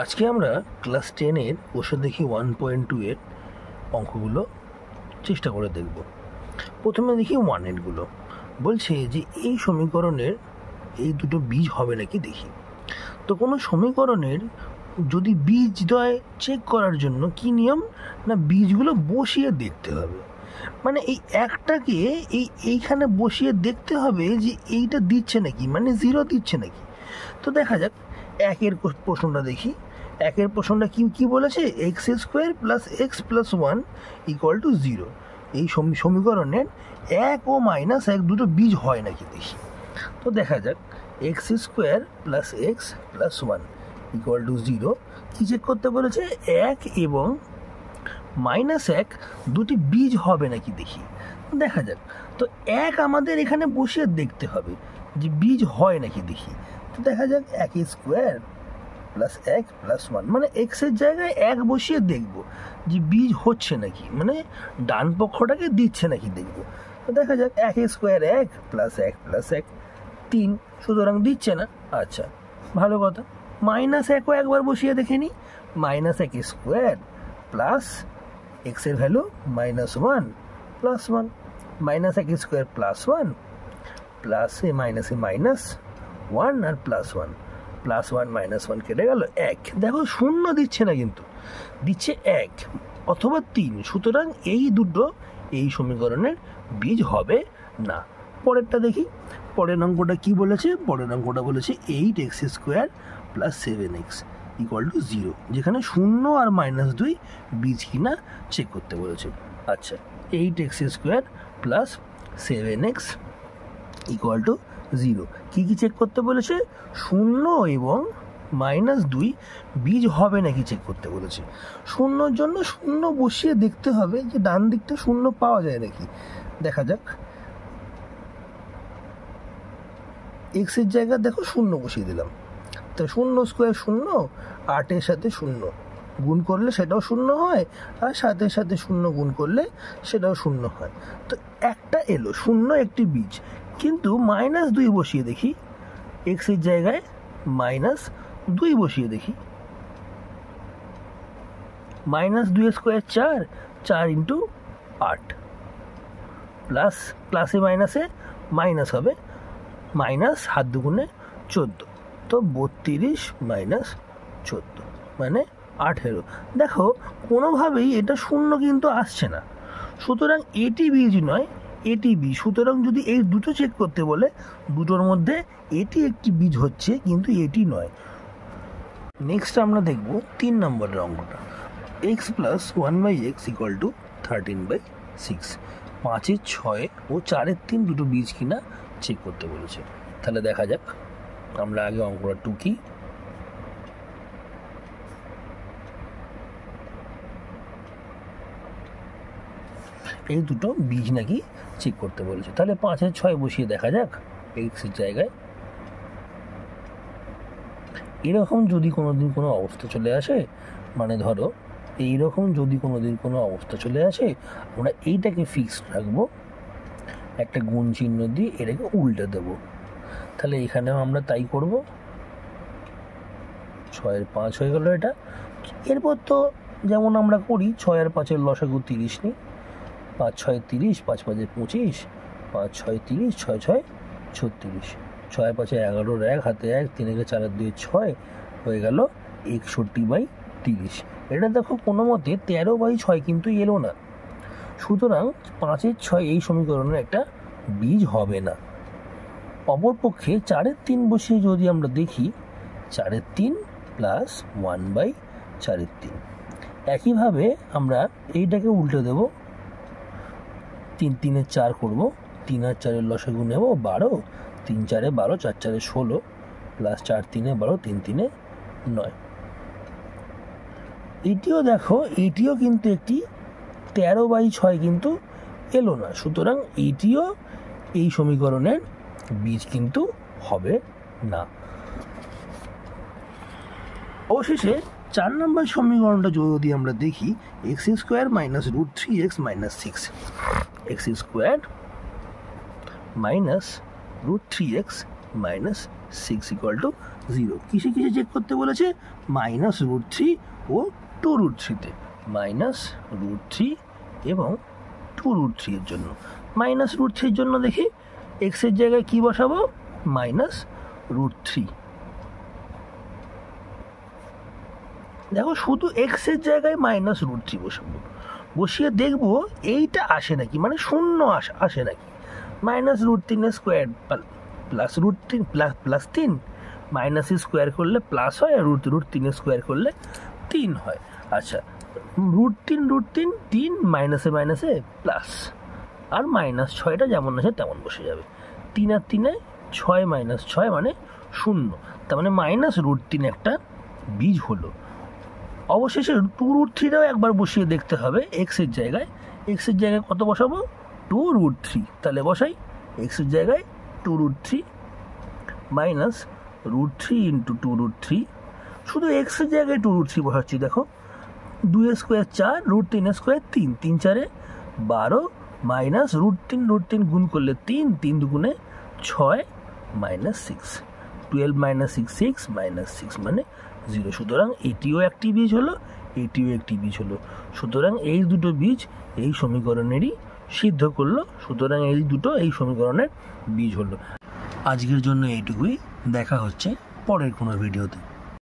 আজকে আমরা ক্লাস 10-এর কোষে দেখি 1.2 এর অঙ্কগুলো চেষ্টা করে দেখব। প্রথমে দেখি 1-এরগুলো। বলছে যে এই সমীকরণের এই দুটো বীজ হবে নাকি দেখি। তো কোনো সমীকরণের যদি বীজদ্বয় চেক করার জন্য কি নিয়ম, না বীজগুলো বসিয়ে দেখতে হবে। মানে এই একটাকে এইখানে বসিয়ে দেখতে হবে যে এইটা দিচ্ছে নাকি, মানে 0 দিচ্ছে নাকি। তো দেখা যাক একের প্রশ্নটা দেখি। একের প্রশ্নটা কি বলেছে, x² + x + 1 = 0। এই সমীকরণের 1 ও -1 দুটো বীজ হয় নাকি দেখি। তো দেখা যাক x² + x + 1 = 0 কি চেক করতে বলেছে, 1 এবং -1 দুটি বীজ হবে নাকি দেখি। দেখা যাক, তো 1 আমাদের এখানে বসিয়ে দেখতে হবে যে বীজ হয় নাকি দেখি। তো দেখা যাক x² + x + 1 মানে x এর জায়গায় 1 বসিয়ে দেখব যে বীজ হচ্ছে নাকি, মানে ডান পক্ষটাকে দিচ্ছে নাকি দেখব। তো দেখা যাক x² 1 + x + 1 3, সুতরাং দিচ্ছে না। আচ্ছা, ভালো কথা। -1ও একবার বসিয়ে দেখে নিই। -x² প্লাস x এর ভ্যালু -1 + 1 -x² + 1 প্লাস -1 আর +1 +1 -1 কেটে গেল 1। দেখো শূন্য দিচ্ছে না, কিন্তু দিচ্ছে 1 অথবা 3, সুতরাং এই দুটো এই সমীকরণের বীজ হবে না। পরেরটা দেখি। পরের অঙ্কটা কি বলেছে, পরের অঙ্কটা বলেছে 8x² + 7x = 0, যেখানে 0 আর -2 বীজ কিনা চেক করতে বলেছে। আচ্ছা, 8x² + 7x = 0 কি চেক করতে বলেছে, 0 এবং -2 বীজ হবে নাকি চেক করতে বলেছে। 0-র জন্য 0 বসিয়ে দেখতে হবে যে ডান দিকটা 0 পাওয়া যায় নাকি। দেখা যাক, x এর জায়গায় দেখো 0 বসিয়ে দিলাম। তো 0² 0, 8-এর সাথে 0 গুণ করলে সেটাও 0 হয়, আর 7-এর সাথে 0 গুণ করলে সেটাও 0 হয়। তো একটা এলো 0 একটি বীজ, কিন্তু -2 বসিয়ে দেখি। x এর জায়গায় -2 বসিয়ে দেখি। -2² 4, 4 × 8 প্লাস প্লাসে মাইনাসে মাইনাস হবে, -7 দুগুণে 14, তো 32 - 14 মানে 18। দেখো কোনোভাবেই এটা 0 কিন্তু আসছে না, সুতরাং এটি বীজ নয়, এটি বীজ। সুতরাং যদি এই দুটো চেক করতে বলে, দুটোর মধ্যে এটি একটি বীজ হচ্ছে, কিন্তু এটি নয়। নেক্সট আমরা দেখব 3 নম্বরের অঙ্কটা। x + 1/x = 13/6, 5-এর 6 ও 4-এর 3 দুটো বীজ কিনা চেক করতে বলেছে। তাহলে দেখা যাক, আমরা আগে অঙ্কটা টুকি। এই দুটো বীজ নাকি চেক করতে বলেছে। তাহলে 5-এর 6 বসিয়ে দেখা যাক x এর জায়গায়। এরকম যদি কোনোদিন কোনো অবস্থা চলে আসে, মানে ধরো এইরকম যদি কোনোদিন কোনো অবস্থা চলে আসে, আমরা এইটাকে ফিক্সড রাখবো, একটা গুণ চিহ্ন দিয়ে এটাকে উল্টে দেব। তাহলে এখানেও আমরা তাই করব। 6-এর 5 হয়ে গেল এটা। এরপর তো যেমন আমরা করি, 6 আর 5-এর লসাগু 30 নিই। 5-6 30, 5-5 25, 5-6 30, 6-6 36, 6-5 11, 1 হাতে 1, 3 4 2 6 হয়ে গেল 61/30। এটা দেখো কোনো মতে 13/6 কিন্তু এলো না, সুতরাং 5-এর 6 এই সমীকরণের একটা বীজ হবে না। অপরপক্ষে 4-এর 3 বসিয়ে যদি আমরা দেখি, 4-এর 3 + 1/4-এর 3। একইভাবে আমরা এইটাকে উল্টে দেব, 3-3 4 করব, 3 আর 4-এর লসাগু নেব 12, 3 4 12, 4 4 16 প্লাস 4 3 12, 3 3 9। এটিও দেখো, এটিও কিন্তু একটি 13/6 কিন্তু এলো না, সুতরাং এটিও এই সমীকরণের বীজ কিন্তু হবে না। অবশেষে 4 নম্বর সমীকরণটা যদি আমরা দেখি, x² - √3x - 6, x² - √3x - 6 = 0। কিসে কিসে চেক করতে বলেছে? -√3 ও 2√3-তে। -√3 এবং 2√3 এর জন্য। -√3 এর জন্য দেখি x এর জায়গায় কি বসাবো? -√3। দেখো শুধু x এর জায়গায় -√3 বসাবো, বসিয়ে দেখবো এইটা আসে নাকি, মানে শূন্য আসে নাকি। -√3² প্লাস √3 প্লাস 3, মাইনাস স্কোয়ার করলে প্লাস হয়, আর √3² করলে 3 হয়। আচ্ছা, √3 3, মাইনাসে মাইনাসে প্লাস, আর -6টা যেমন আছে তেমন বসে যাবে। 3 আর 3 6, -6 মানে 0, তার মানে -√3 একটা বীজ হলো। অবশেষে 2√3টাও একবার বসিয়ে দেখতে হবে x এর জায়গায়। x এর জায়গায় কত বসাবো? 2√3। তাহলে বসাই x এর জায়গায় 2√3 -√3 × 2√3। শুধু x এর জায়গায় 2√3 বসাচ্ছি। দেখো 2 স্কোয়ার 4, √3² 3, 3 4 12, -√3 গুণ করলে 3, 3 দুগুণে 6, -6, 12 - 6 6, -6 মানে 0। সুতরাং এটিও একটি বীজ হলো, এটিও একটি বীজ হলো। সুতরাং এই দুটো বীজ এই সমীকরণেরই সিদ্ধ করলো। সুতরাং এই দুটো এই সমীকরণের বীজ হলো। আজকের জন্য এইটুকুই, দেখা হচ্ছে পরের কোনো ভিডিওতে।